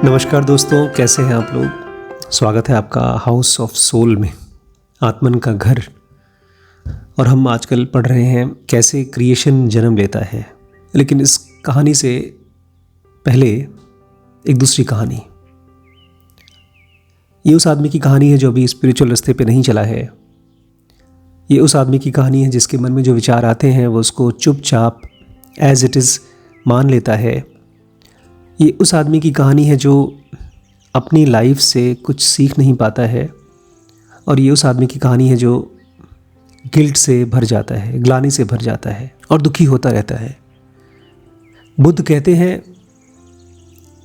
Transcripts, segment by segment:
नमस्कार दोस्तों, कैसे हैं आप लोग। स्वागत है आपका हाउस ऑफ सोल में, आत्मन का घर। और हम आजकल पढ़ रहे हैं कैसे क्रिएशन जन्म लेता है। लेकिन इस कहानी से पहले एक दूसरी कहानी, ये उस आदमी की कहानी है जो अभी स्पिरिचुअल रास्ते पे नहीं चला है। ये उस आदमी की कहानी है जिसके मन में जो विचार आते हैं वो उसको चुपचाप एज इट इज़ मान लेता है। ये उस आदमी की कहानी है जो अपनी लाइफ से कुछ सीख नहीं पाता है। और ये उस आदमी की कहानी है जो गिल्ट से भर जाता है, ग्लानि से भर जाता है और दुखी होता रहता है। बुद्ध कहते हैं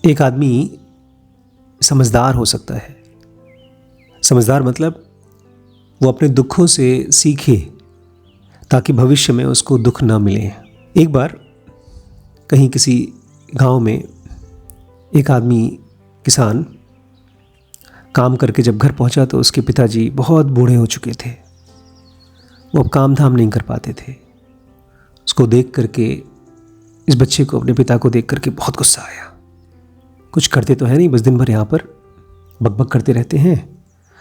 एक आदमी समझदार हो सकता है। समझदार मतलब वो अपने दुखों से सीखे ताकि भविष्य में उसको दुख ना मिले। एक बार कहीं किसी गांव में एक आदमी किसान काम करके जब घर पहुंचा तो उसके पिताजी बहुत बूढ़े हो चुके थे। वो अब काम धाम नहीं कर पाते थे। उसको देख करके, इस बच्चे को, अपने पिता को देख करके बहुत गुस्सा आया। कुछ करते तो है नहीं, बस दिन भर यहाँ पर बकबक करते रहते हैं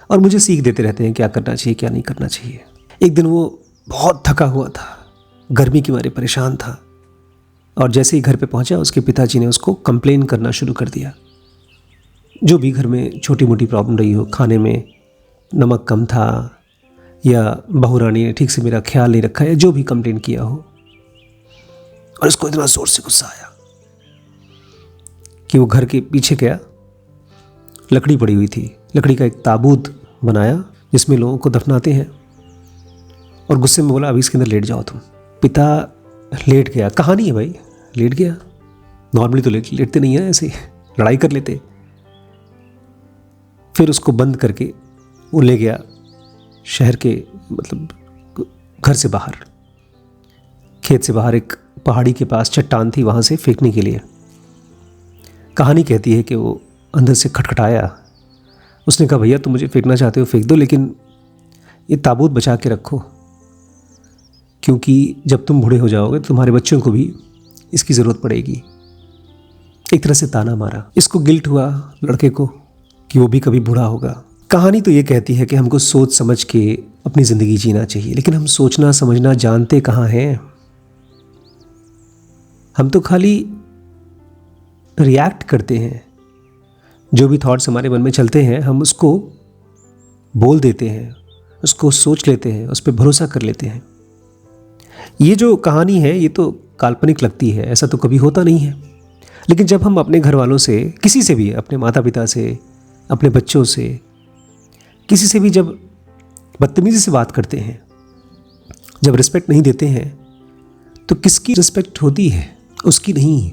और मुझे सीख देते रहते हैं क्या करना चाहिए क्या नहीं करना चाहिए। एक दिन वो बहुत थका हुआ था, गर्मी के मारे परेशान था और जैसे ही घर पे पहुंचा उसके पिताजी ने उसको कंप्लेन करना शुरू कर दिया। जो भी घर में छोटी मोटी प्रॉब्लम रही हो, खाने में नमक कम था या बहू रानी ने ठीक से मेरा ख्याल नहीं रखा, या जो भी कंप्लेन किया हो। और उसको इतना जोर से गुस्सा आया कि वो घर के पीछे गया। लकड़ी पड़ी हुई थी, लकड़ी का एक ताबूत बनाया जिसमें लोगों को दफनाते हैं, और गुस्से में बोला अभी इसके अंदर लेट जाओ तुम। पिता लेट गया। कहानी है भाई, लेट गया। नॉर्मली तो लेटते नहीं है, ऐसे लड़ाई कर लेते। फिर उसको बंद करके वो ले गया शहर के, मतलब घर से बाहर, खेत से बाहर एक पहाड़ी के पास चट्टान थी, वहाँ से फेंकने के लिए। कहानी कहती है कि वो अंदर से खटखटाया। उसने कहा भैया तुम मुझे फेंकना चाहते हो फेंक दो, लेकिन ये ताबूत बचा के रखो, क्योंकि जब तुम बूढ़े हो जाओगे तो तुम्हारे बच्चों को भी इसकी ज़रूरत पड़ेगी। एक तरह से ताना मारा। इसको गिल्ट हुआ लड़के को कि वो भी कभी बूढ़ा होगा। कहानी तो ये कहती है कि हमको सोच समझ के अपनी ज़िंदगी जीना चाहिए, लेकिन हम सोचना समझना जानते कहाँ हैं। हम तो खाली रिएक्ट करते हैं। जो भी थॉट्स हमारे मन में चलते हैं हम उसको बोल देते हैं, उसको सोच लेते हैं, उस पर भरोसा कर लेते हैं। ये जो कहानी है ये तो काल्पनिक लगती है, ऐसा तो कभी होता नहीं है। लेकिन जब हम अपने घर वालों से, किसी से भी, अपने माता पिता से, अपने बच्चों से, किसी से भी जब बदतमीजी से बात करते हैं, जब रिस्पेक्ट नहीं देते हैं, तो किसकी रिस्पेक्ट होती है? उसकी नहीं,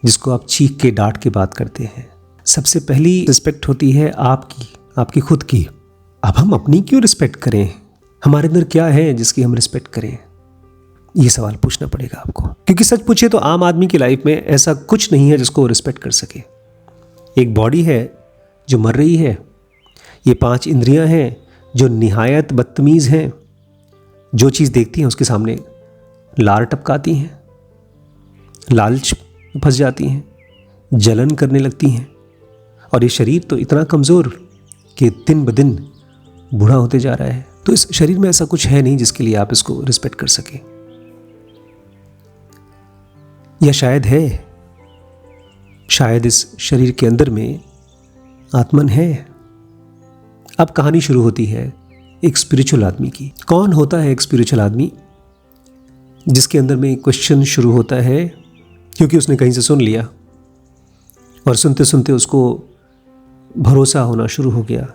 जिसको आप चीख के डांट के बात करते हैं। सबसे पहली रिस्पेक्ट होती है आपकी, आपकी खुद की। अब हम अपनी क्यों रिस्पेक्ट करें? हमारे अंदर क्या है जिसकी हम रिस्पेक्ट करें? ये सवाल पूछना पड़ेगा आपको, क्योंकि सच पूछे तो आम आदमी की लाइफ में ऐसा कुछ नहीं है जिसको वो रिस्पेक्ट कर सके। एक बॉडी है जो मर रही है, ये 5 इंद्रियां हैं जो निहायत बदतमीज़ हैं, जो चीज़ देखती हैं उसके सामने लार टपकाती हैं, लालच में फंस जाती हैं, जलन करने लगती हैं। और ये शरीर तो इतना कमज़ोर कि दिन ब दिन बूढ़ा होते जा रहा है। तो इस शरीर में ऐसा कुछ है नहीं जिसके लिए आप इसको रिस्पेक्ट कर सकें। या शायद है, शायद इस शरीर के अंदर में आत्मन है। अब कहानी शुरू होती है एक स्पिरिचुअल आदमी की। कौन होता है एक स्पिरिचुअल आदमी जिसके अंदर में क्वेश्चन शुरू होता है, क्योंकि उसने कहीं से सुन लिया और सुनते सुनते उसको भरोसा होना शुरू हो गया।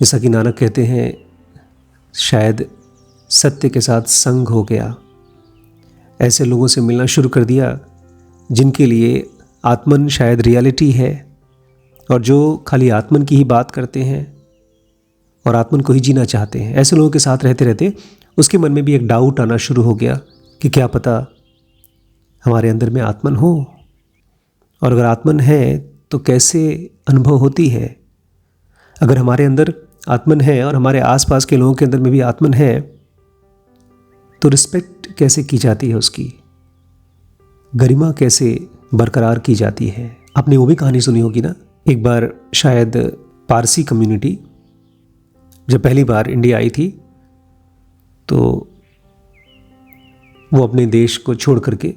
जैसा कि नानक कहते हैं, शायद सत्य के साथ संग हो गया। ऐसे लोगों से मिलना शुरू कर दिया जिनके लिए आत्मन शायद रियलिटी है, और जो खाली आत्मन की ही बात करते हैं और आत्मन को ही जीना चाहते हैं। ऐसे लोगों के साथ रहते रहते उसके मन में भी एक डाउट आना शुरू हो गया कि क्या पता हमारे अंदर में आत्मन हो, और अगर आत्मन है तो कैसे अनुभव होती है। अगर हमारे अंदर आत्मन है और हमारे आसपास के लोगों के अंदर में भी आत्मन है, तो रिस्पेक्ट कैसे की जाती है, उसकी गरिमा कैसे बरकरार की जाती है। आपने वो भी कहानी सुनी होगी ना, एक बार शायद पारसी कम्युनिटी जब पहली बार इंडिया आई थी तो वो अपने देश को छोड़ करके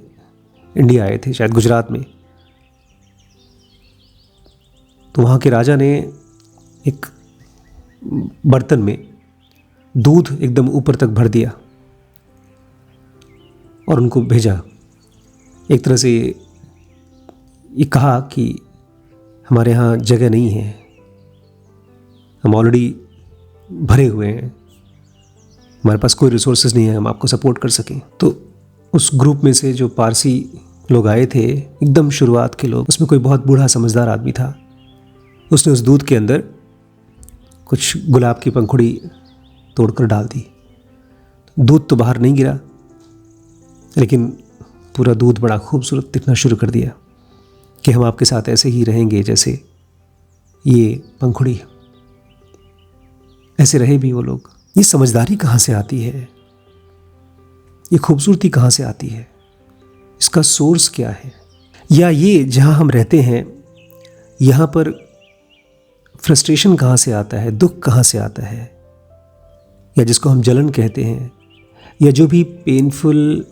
इंडिया आए थे, शायद गुजरात में। तो वहाँ के राजा ने एक बर्तन में दूध एकदम ऊपर तक भर दिया और उनको भेजा। एक तरह से ये कहा कि हमारे यहाँ जगह नहीं है, हम ऑलरेडी भरे हुए हैं, हमारे पास कोई रिसोर्सेज नहीं है, हम आपको सपोर्ट कर सकें। तो उस ग्रुप में से जो पारसी लोग आए थे, एकदम शुरुआत के लोग, उसमें कोई बहुत बूढ़ा समझदार आदमी था। उसने उस दूध के अंदर कुछ गुलाब की पंखुड़ी तोड़कर डाल दी। दूध तो बाहर नहीं गिरा, लेकिन पूरा दूध बड़ा खूबसूरत दिखना शुरू कर दिया कि हम आपके साथ ऐसे ही रहेंगे जैसे ये पंखुड़ी। ऐसे रहे भी वो लोग। ये समझदारी कहाँ से आती है? ये खूबसूरती कहाँ से आती है? इसका सोर्स क्या है? या ये जहाँ हम रहते हैं यहाँ पर फ्रस्ट्रेशन कहाँ से आता है, दुख कहाँ से आता है, या जिसको हम जलन कहते हैं, या जो भी पेनफुल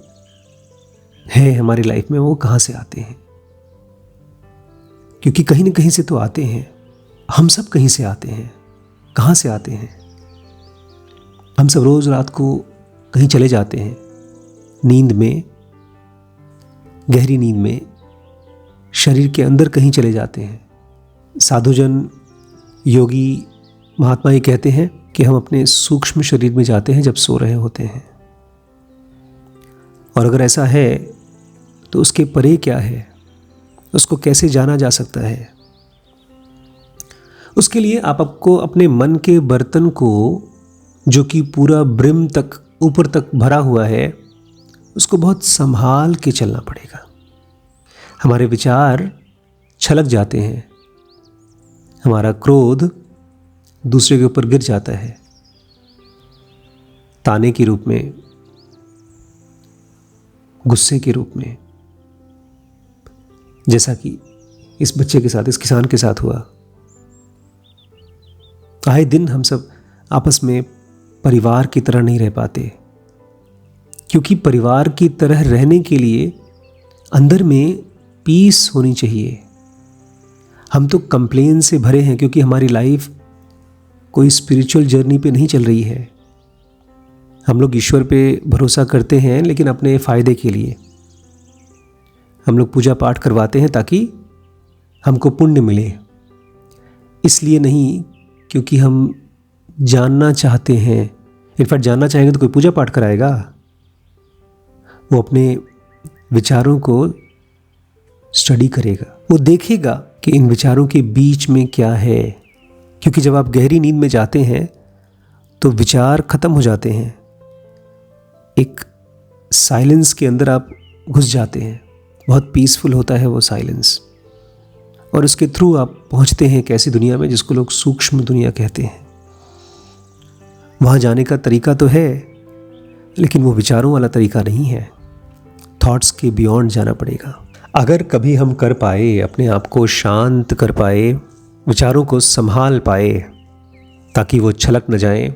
है हमारी लाइफ में, वो कहाँ से आते हैं? क्योंकि कहीं ना कहीं से तो आते हैं। हम सब कहीं से आते हैं। कहाँ से आते हैं? हम सब रोज रात को कहीं चले जाते हैं, नींद में, गहरी नींद में, शरीर के अंदर कहीं चले जाते हैं। साधुजन, योगी, महात्मा ये कहते हैं कि हम अपने सूक्ष्म शरीर में जाते हैं जब सो रहे होते हैं। और अगर ऐसा है तो उसके परे क्या है, उसको कैसे जाना जा सकता है? उसके लिए आपको अपने मन के बर्तन को, जो कि पूरा ब्रिम तक, ऊपर तक भरा हुआ है, उसको बहुत संभाल के चलना पड़ेगा। हमारे विचार छलक जाते हैं, हमारा क्रोध दूसरे के ऊपर गिर जाता है ताने के रूप में, गुस्से के रूप में, जैसा कि इस बच्चे के साथ, इस किसान के साथ हुआ। आए दिन हम सब आपस में परिवार की तरह नहीं रह पाते, क्योंकि परिवार की तरह रहने के लिए अंदर में पीस होनी चाहिए। हम तो कंप्लेन से भरे हैं क्योंकि हमारी लाइफ कोई स्पिरिचुअल जर्नी पे नहीं चल रही है। हम लोग ईश्वर पे भरोसा करते हैं, लेकिन अपने फ़ायदे के लिए। हम लोग पूजा पाठ करवाते हैं ताकि हमको पुण्य मिले, इसलिए नहीं क्योंकि हम जानना चाहते हैं। इनफैक्ट जानना चाहेंगे तो कोई पूजा पाठ कराएगा? वो अपने विचारों को स्टडी करेगा, वो देखेगा कि इन विचारों के बीच में क्या है। क्योंकि जब आप गहरी नींद में जाते हैं तो विचार खत्म हो जाते हैं, एक साइलेंस के अंदर आप घुस जाते हैं। बहुत पीसफुल होता है वो साइलेंस, और उसके थ्रू आप पहुंचते हैं एक ऐसी दुनिया में जिसको लोग सूक्ष्म दुनिया कहते हैं। वहाँ जाने का तरीका तो है, लेकिन वो विचारों वाला तरीका नहीं है। थॉट्स के बियॉन्ड जाना पड़ेगा। अगर कभी हम कर पाए, अपने आप को शांत कर पाए, विचारों को संभाल पाए ताकि वो छलक न जाए,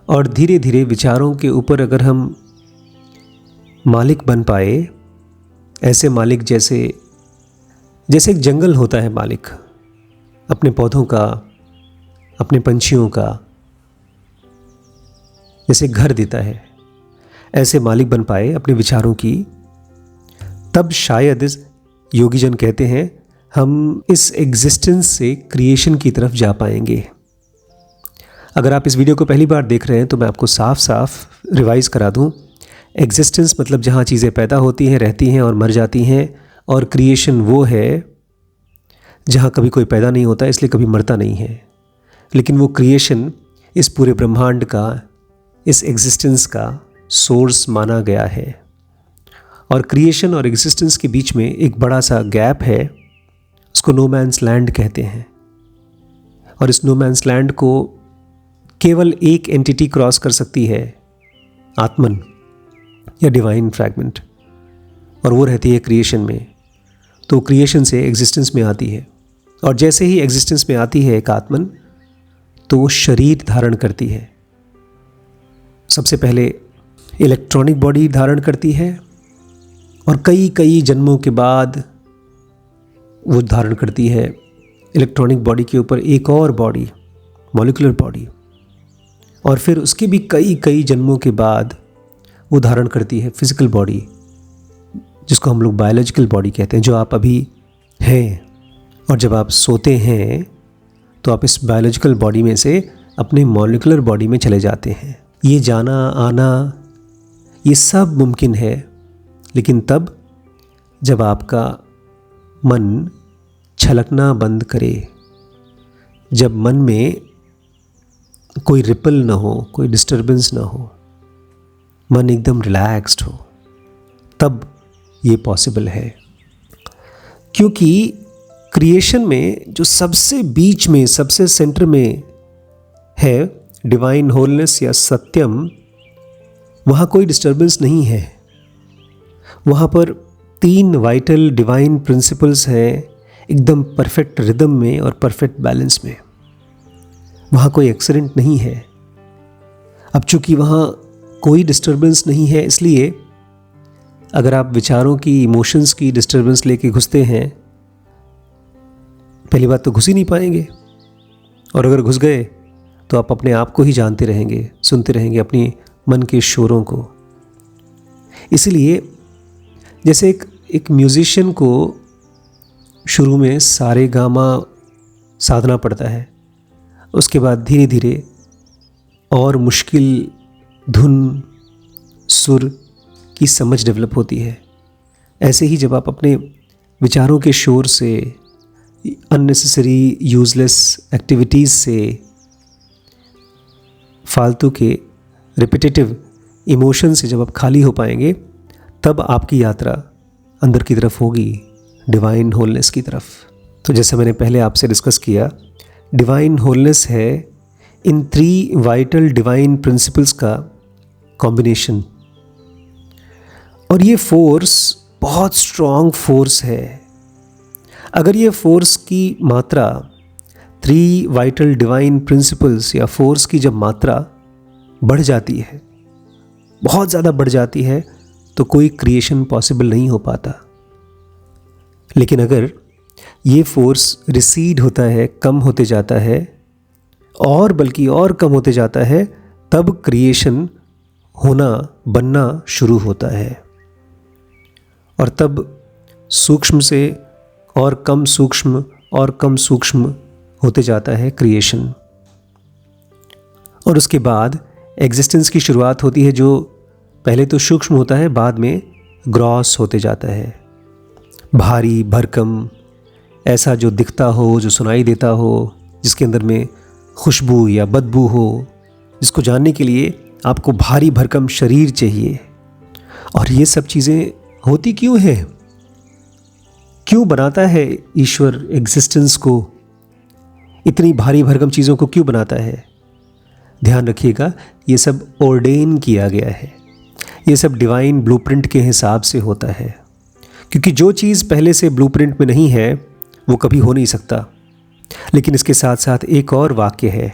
और धीरे धीरे विचारों के ऊपर अगर हम मालिक बन पाए, ऐसे मालिक जैसे एक जंगल होता है मालिक अपने पौधों का, अपने पंछियों का, जैसे घर देता है, ऐसे मालिक बन पाए अपने विचारों की, तब शायद योगीजन कहते हैं हम इस एग्जिस्टेंस से क्रिएशन की तरफ जा पाएंगे। अगर आप इस वीडियो को पहली बार देख रहे हैं तो मैं आपको साफ साफ रिवाइज करा दूं। एग्जिस्टेंस मतलब जहाँ चीज़ें पैदा होती हैं, रहती हैं और मर जाती हैं, और क्रिएशन वो है जहाँ कभी कोई पैदा नहीं होता, इसलिए कभी मरता नहीं है। लेकिन वो क्रिएशन इस पूरे ब्रह्मांड का, इस एग्जिस्टेंस का सोर्स माना गया है। और क्रिएशन और एग्जिस्टेंस के बीच में एक बड़ा सा गैप है, उसको नो मैन्स लैंड कहते हैं। और इस नो मैन्स लैंड को केवल एक एंटिटी क्रॉस कर सकती है, आत्मन या डिवाइन फ्रैगमेंट, और वो रहती है क्रिएशन में। तो क्रिएशन से एग्जिस्टेंस में आती है, और जैसे ही एग्जिस्टेंस में आती है एक आत्मन, तो वो शरीर धारण करती है। सबसे पहले इलेक्ट्रॉनिक बॉडी धारण करती है, और कई कई जन्मों के बाद वो धारण करती है इलेक्ट्रॉनिक बॉडी के ऊपर एक और बॉडी, मॉलिक्यूलर बॉडी, और फिर उसके भी कई कई जन्मों के बाद वो धारण करती है फिजिकल बॉडी, जिसको हम लोग बायोलॉजिकल बॉडी कहते हैं, जो आप अभी हैं। और जब आप सोते हैं तो आप इस बायोलॉजिकल बॉडी में से अपने मॉलिक्यूलर बॉडी में चले जाते हैं। ये जाना आना ये सब मुमकिन है, लेकिन तब जब आपका मन छलकना बंद करे, जब मन में कोई रिपल ना हो, कोई डिस्टर्बेंस ना हो, मन एकदम रिलैक्स्ड हो, तब ये पॉसिबल है। क्योंकि क्रिएशन में जो सबसे बीच में, सबसे सेंटर में है डिवाइन होलनेस या सत्यम, वहाँ कोई डिस्टर्बेंस नहीं है। वहाँ पर 3 वाइटल डिवाइन प्रिंसिपल्स हैं, एकदम परफेक्ट रिदम में और परफेक्ट बैलेंस में। वहाँ कोई एक्सीडेंट नहीं है। अब चूंकि वहाँ कोई डिस्टर्बेंस नहीं है, इसलिए अगर आप विचारों की, इमोशंस की डिस्टर्बेंस लेके घुसते हैं, पहली बात तो घुस ही नहीं पाएंगे, और अगर घुस गए तो आप अपने आप को ही जानते रहेंगे, सुनते रहेंगे अपनी मन के शोरों को। इसलिए जैसे एक म्यूजिशियन को शुरू में सारे गामा साधना पड़ता है, उसके बाद धीरे धीरे और मुश्किल धुन, सुर की समझ डेवलप होती है। ऐसे ही जब आप अपने विचारों के शोर से, अननेसेसरी यूजलेस एक्टिविटीज़ से, फालतू के रिपीटेटिव इमोशन से जब आप खाली हो पाएंगे, तब आपकी यात्रा अंदर की तरफ होगी, डिवाइन होलनेस की तरफ। तो जैसे मैंने पहले आपसे डिस्कस किया, डिवाइन होलनेस है इन 3 वाइटल डिवाइन प्रिंसिपल्स का कॉम्बिनेशन, और ये फोर्स बहुत स्ट्रॉन्ग फोर्स है। अगर ये फोर्स की मात्रा, 3 वाइटल डिवाइन प्रिंसिपल्स या फोर्स की जब मात्रा बढ़ जाती है, बहुत ज़्यादा बढ़ जाती है, तो कोई क्रिएशन पॉसिबल नहीं हो पाता। लेकिन अगर ये फोर्स रिसीड होता है, कम होते जाता है, और बल्कि और कम होते जाता है, तब क्रिएशन होना, बनना शुरू होता है। और तब सूक्ष्म से और कम सूक्ष्म और कम सूक्ष्म होते जाता है क्रिएशन। और उसके बाद एग्जिस्टेंस की शुरुआत होती है, जो पहले तो सूक्ष्म होता है, बाद में ग्रॉस होते जाता है। भारी भरकम, ऐसा जो दिखता हो, जो सुनाई देता हो, जिसके अंदर में खुशबू या बदबू हो, जिसको जानने के लिए आपको भारी भरकम शरीर चाहिए। और ये सब चीज़ें होती क्यों हैं? क्यों बनाता है ईश्वर एग्जिस्टेंस को? इतनी भारी भरकम चीज़ों को क्यों बनाता है? ध्यान रखिएगा, ये सब ऑर्डेन किया गया है, ये सब डिवाइन ब्लूप्रिंट के हिसाब से होता है। क्योंकि जो चीज़ पहले से ब्लूप्रिंट में नहीं है, वो कभी हो नहीं सकता। लेकिन इसके साथ साथ एक और वाक्य है,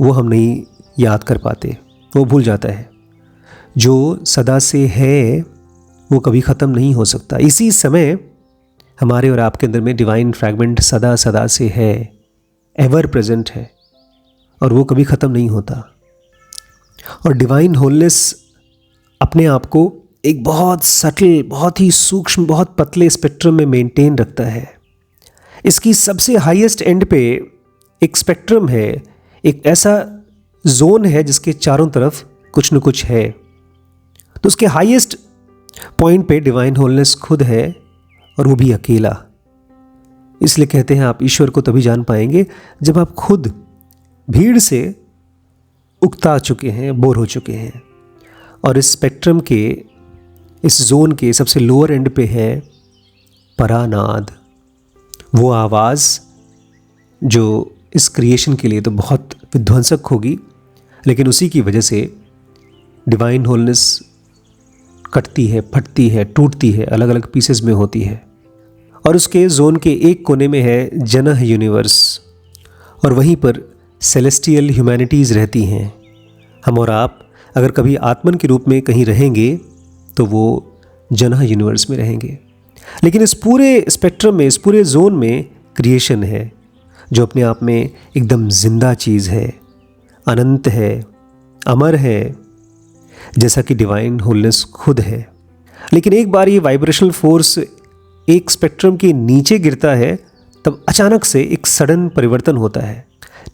वो हम नहीं याद कर पाते, वो भूल जाता है। जो सदा से है वो कभी ख़त्म नहीं हो सकता। इसी समय हमारे और आपके अंदर में डिवाइन फ्रैगमेंट सदा सदा से है, एवर प्रेजेंट है, और वो कभी ख़त्म नहीं होता। और डिवाइन होलनेस अपने आप को एक बहुत सटल, बहुत ही सूक्ष्म, बहुत पतले स्पेक्ट्रम में मेंटेन रखता है। इसकी सबसे हाईएस्ट एंड पे एक स्पेक्ट्रम है, एक ऐसा जोन है जिसके चारों तरफ कुछ न कुछ है। तो उसके हाईएस्ट पॉइंट पे डिवाइन होलनेस खुद है, और वो भी अकेला। इसलिए कहते हैं आप ईश्वर को तभी जान पाएंगे जब आप खुद भीड़ से उकता चुके हैं, बोर हो चुके हैं। और इस स्पेक्ट्रम के, इस जोन के सबसे लोअर एंड पे है परानाद, वो आवाज़ जो इस क्रिएशन के लिए तो बहुत विध्वंसक होगी, लेकिन उसी की वजह से डिवाइन होलनेस कटती है, फटती है, टूटती है, अलग अलग पीसेस में होती है। और उसके जोन के एक कोने में है जनह यूनिवर्स, और वहीं पर सेलेस्टियल ह्यूमैनिटीज़ रहती हैं। हम और आप अगर कभी आत्मन के रूप में कहीं रहेंगे तो वो जनह यूनिवर्स में रहेंगे। लेकिन इस पूरे स्पेक्ट्रम में, इस पूरे जोन में क्रिएशन है जो अपने आप में एकदम जिंदा चीज़ है, अनंत है, अमर है, जैसा कि डिवाइन होलनेस खुद है। लेकिन एक बार ये वाइब्रेशनल फोर्स एक स्पेक्ट्रम के नीचे गिरता है, तब अचानक से एक सडन परिवर्तन होता है।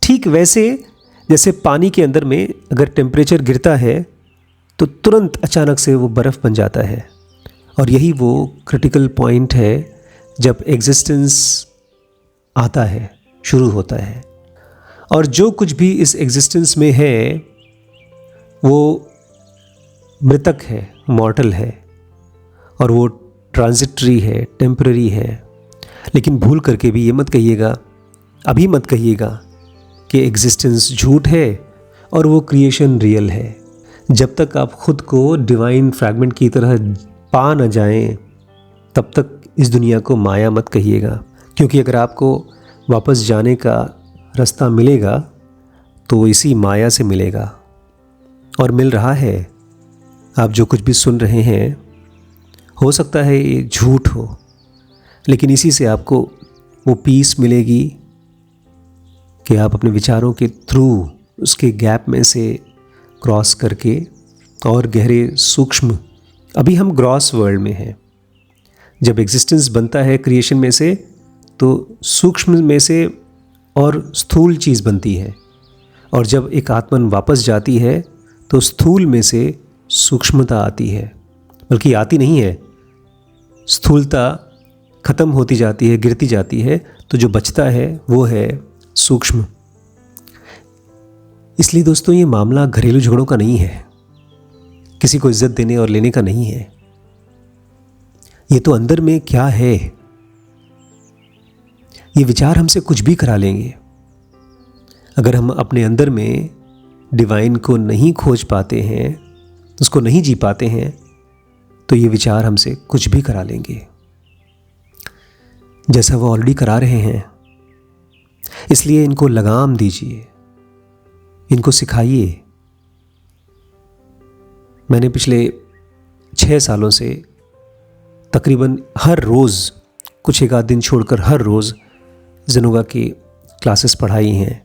ठीक वैसे जैसे पानी के अंदर में अगर टेम्परेचर गिरता है तो तुरंत अचानक से वो बर्फ़ बन जाता है। और यही वो क्रिटिकल पॉइंट है जब एग्जिस्टेंस आता है, शुरू होता है। और जो कुछ भी इस एग्जिस्टेंस में है वो मृतक है, मॉर्टल है, और वो ट्रांजिटरी है, टेम्पररी है। लेकिन भूल करके भी ये मत कहिएगा, अभी मत कहिएगा कि एग्जिस्टेंस झूठ है और वो क्रिएशन रियल है। जब तक आप खुद को डिवाइन फ्रैगमेंट की तरह पा न जाएं, तब तक इस दुनिया को माया मत कहिएगा। क्योंकि अगर आपको वापस जाने का रास्ता मिलेगा तो इसी माया से मिलेगा, और मिल रहा है। आप जो कुछ भी सुन रहे हैं हो सकता है ये झूठ हो, लेकिन इसी से आपको वो पीस मिलेगी कि आप अपने विचारों के थ्रू उसके गैप में से क्रॉस करके और गहरे सूक्ष्म, अभी हम ग्रॉस वर्ल्ड में हैं। जब एग्जिस्टेंस बनता है क्रिएशन में से तो सूक्ष्म में से और स्थूल चीज़ बनती है, और जब एक आत्मन वापस जाती है तो स्थूल में से सूक्ष्मता आती है, बल्कि आती नहीं है, स्थूलता खत्म होती जाती है, गिरती जाती है, तो जो बचता है वो है सूक्ष्म। इसलिए दोस्तों ये मामला घरेलू झगड़ों का नहीं है, किसी को इज्जत देने और लेने का नहीं है। ये तो अंदर में क्या है, ये विचार हमसे कुछ भी करा लेंगे। अगर हम अपने अंदर में डिवाइन को नहीं खोज पाते हैं, उसको नहीं जी पाते हैं, तो ये विचार हमसे कुछ भी करा लेंगे, जैसा वो ऑलरेडी करा रहे हैं। इसलिए इनको लगाम दीजिए, इनको सिखाइए। मैंने पिछले 6 सालों से तकरीबन हर रोज़, कुछ एक आध दिन छोड़कर हर रोज़ ज़ेनोगा की क्लासेस पढ़ाई हैं,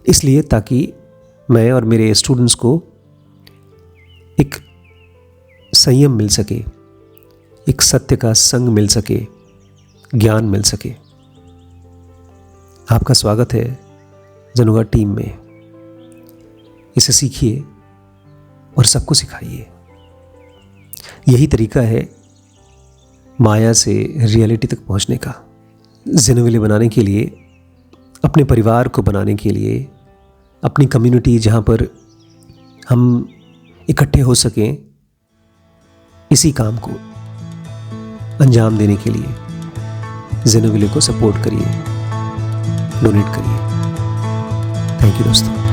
इसलिए ताकि मैं और मेरे स्टूडेंट्स को एक संयम मिल सके, एक सत्य का संग मिल सके, ज्ञान मिल सके। आपका स्वागत है ज़ेनोगा टीम में। इसे सीखिए और सबको सिखाइए। यही तरीका है माया से रियलिटी तक पहुंचने का। ज़ेनोविले बनाने के लिए, अपने परिवार को बनाने के लिए, अपनी कम्युनिटी जहां पर हम इकट्ठे हो सकें, इसी काम को अंजाम देने के लिए ज़ेनोविले को सपोर्ट करिए, डोनेट करिए। थैंक यू दोस्तों।